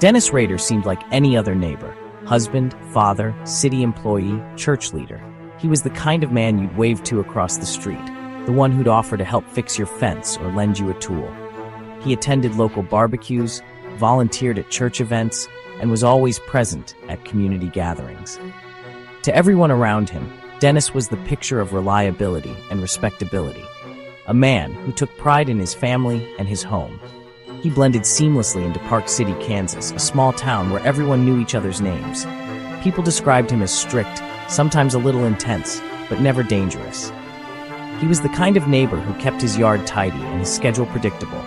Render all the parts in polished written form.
Dennis Rader seemed like any other neighbor. Husband, father, city employee, church leader. He was the kind of man you'd wave to across the street, the one who'd offer to help fix your fence or lend you a tool. He attended local barbecues, volunteered at church events, and was always present at community gatherings. To everyone around him, Dennis was the picture of reliability and respectability, a man who took pride in his family and his home. He blended seamlessly into Park City, Kansas, a small town where everyone knew each other's names. People described him as strict, sometimes a little intense, but never dangerous. He was the kind of neighbor who kept his yard tidy and his schedule predictable.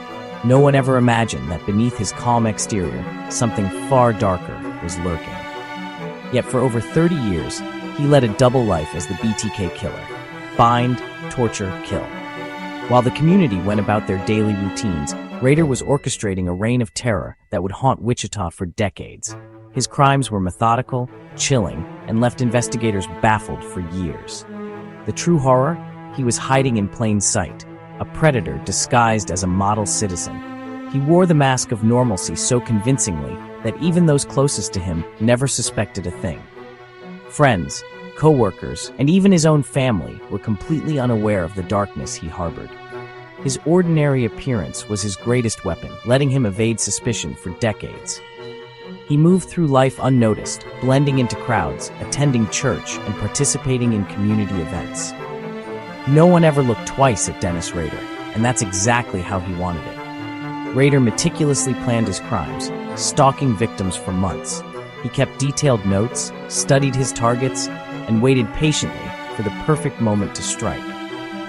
No one ever imagined that beneath his calm exterior, something far darker was lurking. Yet for over 30 years, he led a double life as the BTK Killer. Bind, torture, kill. While the community went about their daily routines, Rader was orchestrating a reign of terror that would haunt Wichita for decades. His crimes were methodical, chilling, and left investigators baffled for years. The true horror? He was hiding in plain sight, a predator disguised as a model citizen. He wore the mask of normalcy so convincingly that even those closest to him never suspected a thing. Friends, co-workers, and even his own family were completely unaware of the darkness he harbored. His ordinary appearance was his greatest weapon, letting him evade suspicion for decades. He moved through life unnoticed, blending into crowds, attending church, and participating in community events. No one ever looked twice at Dennis Rader, and that's exactly how he wanted it. Rader meticulously planned his crimes, stalking victims for months. He kept detailed notes, studied his targets, and waited patiently for the perfect moment to strike.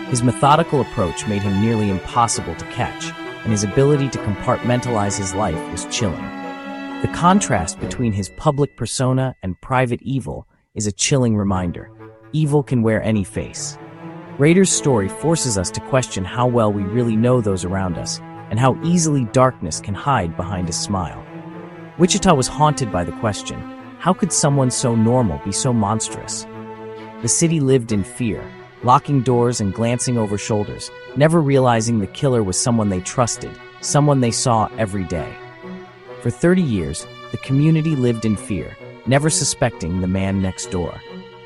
His methodical approach made him nearly impossible to catch, and his ability to compartmentalize his life was chilling. The contrast between his public persona and private evil is a chilling reminder. Evil can wear any face. Rader's story forces us to question how well we really know those around us, and how easily darkness can hide behind a smile. Wichita was haunted by the question, how could someone so normal be so monstrous? The city lived in fear, locking doors and glancing over shoulders, never realizing the killer was someone they trusted, someone they saw every day. For 30 years, the community lived in fear, never suspecting the man next door.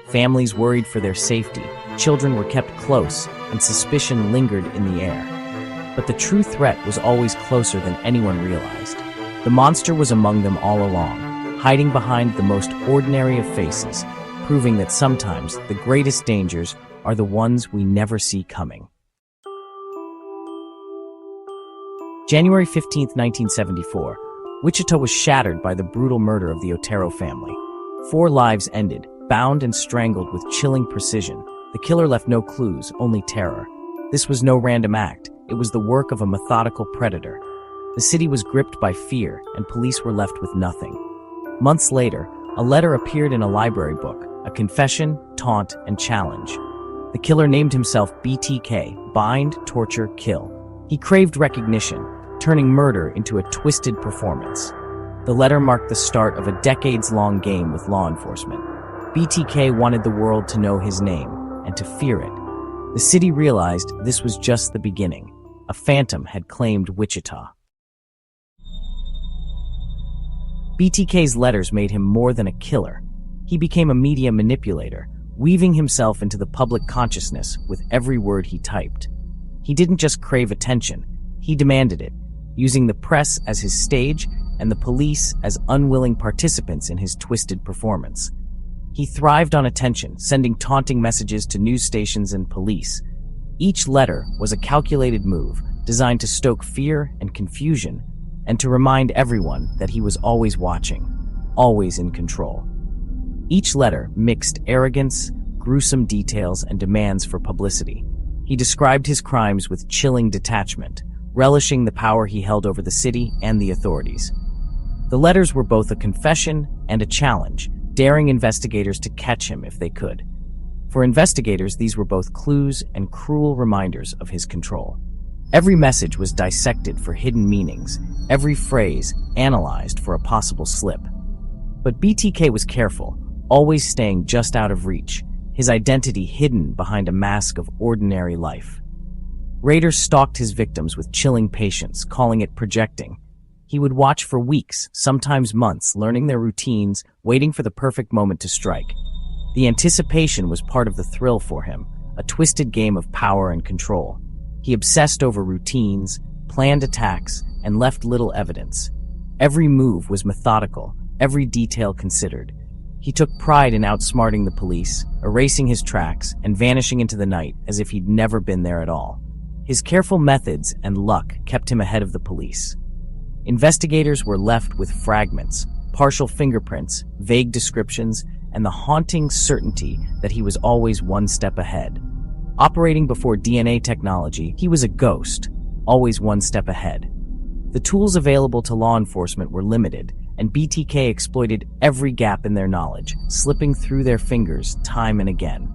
Families worried for their safety, children were kept close, and suspicion lingered in the air. But the true threat was always closer than anyone realized. The monster was among them all along, hiding behind the most ordinary of faces, proving that sometimes the greatest dangers are the ones we never see coming. January 15, 1974, Wichita was shattered by the brutal murder of the Otero family. 4 lives ended, bound and strangled with chilling precision. The killer left no clues, only terror. This was no random act. It was the work of a methodical predator. The city was gripped by fear, and police were left with nothing. Months later, a letter appeared in a library book, a confession, taunt, and challenge. The killer named himself BTK, Bind, Torture, Kill. He craved recognition, turning murder into a twisted performance. The letter marked the start of a decades-long game with law enforcement. BTK wanted the world to know his name, and to fear it. The city realized this was just the beginning. A phantom had claimed Wichita. BTK's letters made him more than a killer. He became a media manipulator, weaving himself into the public consciousness with every word he typed. He didn't just crave attention, he demanded it, using the press as his stage and the police as unwilling participants in his twisted performance. He thrived on attention, sending taunting messages to news stations and police. Each letter was a calculated move, designed to stoke fear and confusion, and to remind everyone that he was always watching, always in control. Each letter mixed arrogance, gruesome details, and demands for publicity. He described his crimes with chilling detachment, relishing the power he held over the city and the authorities. The letters were both a confession and a challenge, daring investigators to catch him if they could. For investigators, these were both clues and cruel reminders of his control. Every message was dissected for hidden meanings, every phrase analyzed for a possible slip. But BTK was careful, always staying just out of reach, his identity hidden behind a mask of ordinary life. Rader stalked his victims with chilling patience, calling it projecting. He would watch for weeks, sometimes months, learning their routines, waiting for the perfect moment to strike. The anticipation was part of the thrill for him, a twisted game of power and control. He obsessed over routines, planned attacks, and left little evidence. Every move was methodical, every detail considered. He took pride in outsmarting the police, erasing his tracks, and vanishing into the night as if he'd never been there at all. His careful methods and luck kept him ahead of the police. Investigators were left with fragments, partial fingerprints, vague descriptions, and the haunting certainty that he was always one step ahead. Operating before DNA technology, he was a ghost, always one step ahead. The tools available to law enforcement were limited, and BTK exploited every gap in their knowledge, slipping through their fingers time and again.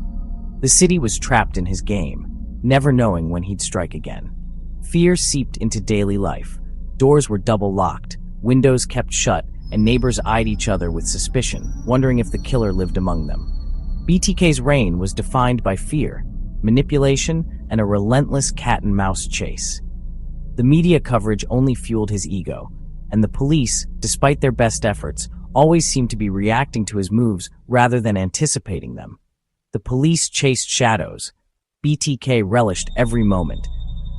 The city was trapped in his game, never knowing when he'd strike again. Fear seeped into daily life. Doors were double-locked, windows kept shut, and neighbors eyed each other with suspicion, wondering if the killer lived among them. BTK's reign was defined by fear, manipulation, and a relentless cat-and-mouse chase. The media coverage only fueled his ego, and the police, despite their best efforts, always seemed to be reacting to his moves rather than anticipating them. The police chased shadows. BTK relished every moment.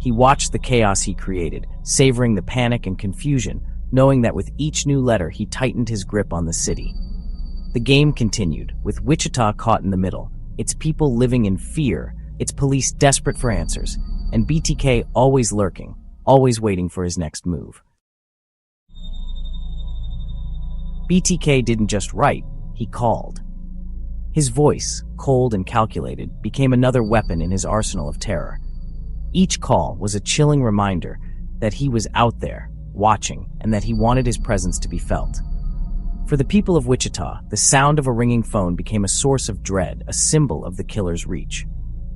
He watched the chaos he created, savoring the panic and confusion, knowing that with each new letter he tightened his grip on the city. The game continued, with Wichita caught in the middle, its people living in fear, its police desperate for answers, and BTK always lurking, always waiting for his next move. BTK didn't just write, he called. His voice, cold and calculated, became another weapon in his arsenal of terror. Each call was a chilling reminder that he was out there, watching, and that he wanted his presence to be felt. For the people of Wichita, the sound of a ringing phone became a source of dread, a symbol of the killer's reach.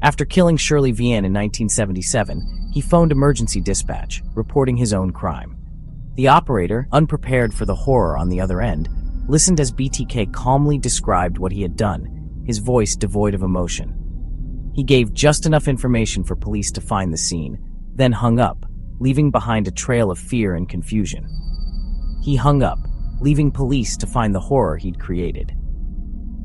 After killing Shirley Vian in 1977, he phoned emergency dispatch, reporting his own crime. The operator, unprepared for the horror on the other end, listened as BTK calmly described what he had done, his voice devoid of emotion. He gave just enough information for police to find the scene, then hung up, leaving behind a trail of fear and confusion. He hung up, leaving police to find the horror he'd created.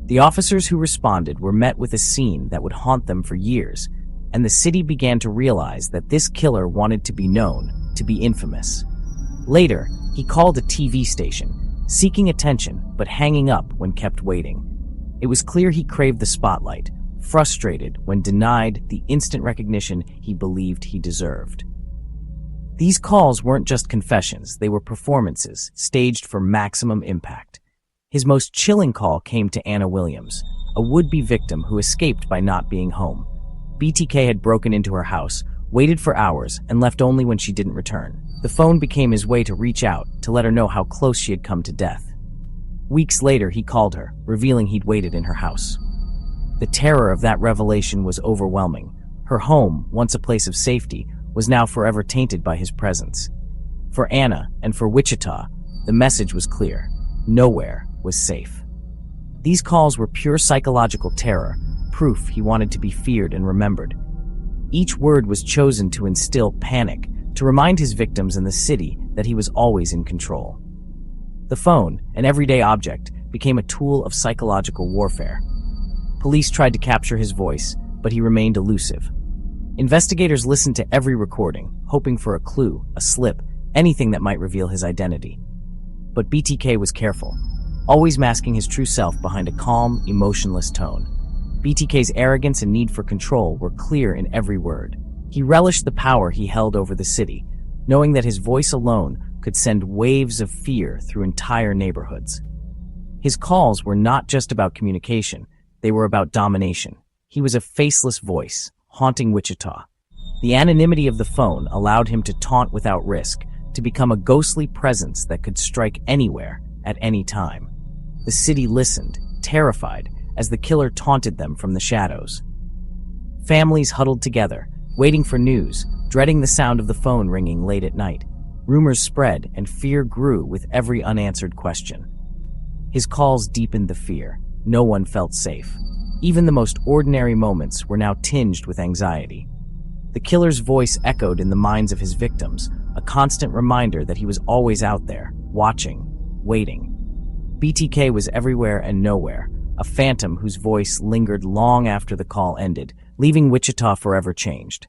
The officers who responded were met with a scene that would haunt them for years, and the city began to realize that this killer wanted to be known, to be infamous. Later, he called a TV station, seeking attention but hanging up when kept waiting. It was clear he craved the spotlight, frustrated when denied the instant recognition he believed he deserved. These calls weren't just confessions, they were performances, staged for maximum impact. His most chilling call came to Anna Williams, a would-be victim who escaped by not being home. BTK had broken into her house, waited for hours, and left only when she didn't return. The phone became his way to reach out, to let her know how close she had come to death. Weeks later, he called her, revealing he'd waited in her house. The terror of that revelation was overwhelming. Her home, once a place of safety, was now forever tainted by his presence. For Anna, and for Wichita, the message was clear. Nowhere was safe. These calls were pure psychological terror, proof he wanted to be feared and remembered. Each word was chosen to instill panic, to remind his victims and the city that he was always in control. The phone, an everyday object, became a tool of psychological warfare. Police tried to capture his voice, but he remained elusive. Investigators listened to every recording, hoping for a clue, a slip, anything that might reveal his identity. But BTK was careful, always masking his true self behind a calm, emotionless tone. BTK's arrogance and need for control were clear in every word. He relished the power he held over the city, knowing that his voice alone could send waves of fear through entire neighborhoods. His calls were not just about communication, they were about domination. He was a faceless voice, haunting Wichita. The anonymity of the phone allowed him to taunt without risk, to become a ghostly presence that could strike anywhere, at any time. The city listened, terrified, as the killer taunted them from the shadows. Families huddled together, waiting for news, dreading the sound of the phone ringing late at night. Rumors spread, and fear grew with every unanswered question. His calls deepened the fear. No one felt safe. Even the most ordinary moments were now tinged with anxiety. The killer's voice echoed in the minds of his victims, a constant reminder that he was always out there, watching, waiting. BTK was everywhere and nowhere, a phantom whose voice lingered long after the call ended, leaving Wichita forever changed.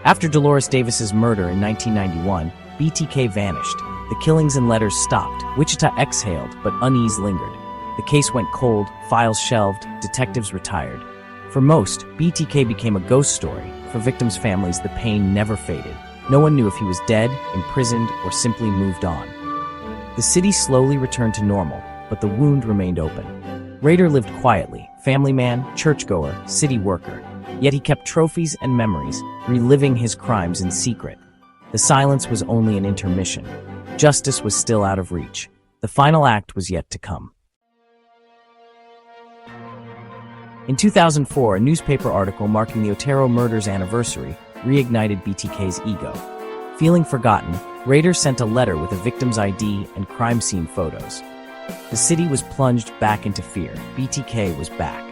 After Dolores Davis's murder in 1991, BTK vanished. The killings and letters stopped. Wichita exhaled, but unease lingered. The case went cold, files shelved, detectives retired. For most, BTK became a ghost story. For victims' families, the pain never faded. No one knew if he was dead, imprisoned, or simply moved on. The city slowly returned to normal, but the wound remained open. Rader lived quietly, family man, churchgoer, city worker. Yet he kept trophies and memories, reliving his crimes in secret. The silence was only an intermission. Justice was still out of reach. The final act was yet to come. In 2004, a newspaper article marking the Otero murder's anniversary reignited BTK's ego. Feeling forgotten, Rader sent a letter with a victim's ID and crime scene photos. The city was plunged back into fear. BTK was back.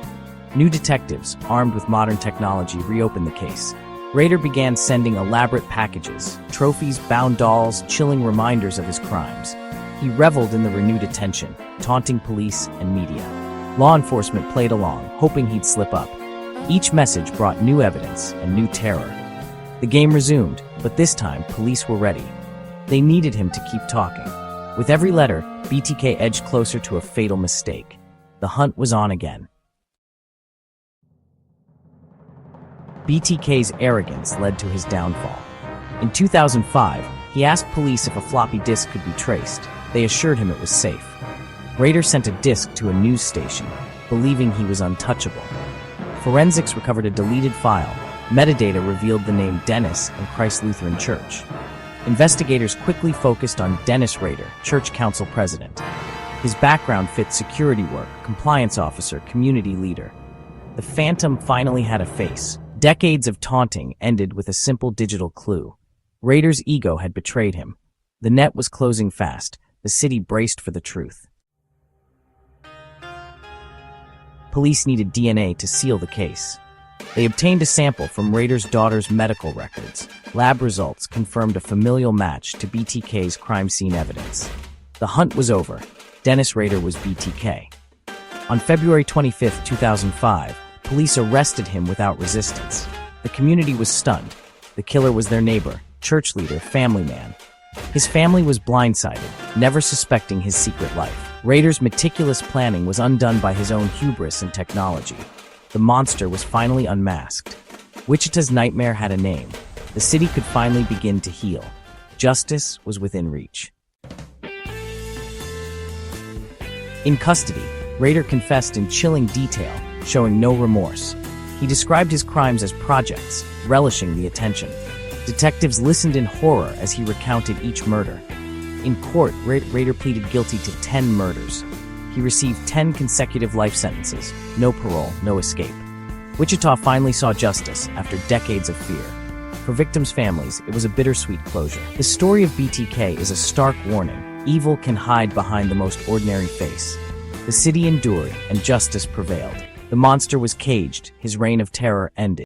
New detectives, armed with modern technology, reopened the case. Rader began sending elaborate packages, trophies, bound dolls, chilling reminders of his crimes. He reveled in the renewed attention, taunting police and media. Law enforcement played along, hoping he'd slip up. Each message brought new evidence and new terror. The game resumed, but this time police were ready. They needed him to keep talking. With every letter, BTK edged closer to a fatal mistake. The hunt was on again. BTK's arrogance led to his downfall. In 2005, he asked police if a floppy disk could be traced. They assured him it was safe. Rader sent a disk to a news station, believing he was untouchable. Forensics recovered a deleted file. Metadata revealed the name Dennis and Christ Lutheran Church. Investigators quickly focused on Dennis Rader, church council president. His background fit security work, compliance officer, community leader. The phantom finally had a face. Decades of taunting ended with a simple digital clue. Rader's ego had betrayed him. The net was closing fast. The city braced for the truth. Police needed DNA to seal the case. They obtained a sample from Rader's daughter's medical records. Lab results confirmed a familial match to BTK's crime scene evidence. The hunt was over. Dennis Rader was BTK. On February 25, 2005, police arrested him without resistance. The community was stunned. The killer was their neighbor, church leader, family man. His family was blindsided, never suspecting his secret life. Rader's meticulous planning was undone by his own hubris and technology. The monster was finally unmasked. Wichita's nightmare had a name. The city could finally begin to heal. Justice was within reach. In custody, Rader confessed in chilling detail, showing no remorse. He described his crimes as projects, relishing the attention. Detectives listened in horror as he recounted each murder. In court, Rader pleaded guilty to 10 murders. He received 10 consecutive life sentences, no parole, no escape. Wichita finally saw justice after decades of fear. For victims' families, it was a bittersweet closure. The story of BTK is a stark warning. Evil can hide behind the most ordinary face. The city endured, and justice prevailed. The monster was caged, his reign of terror ended.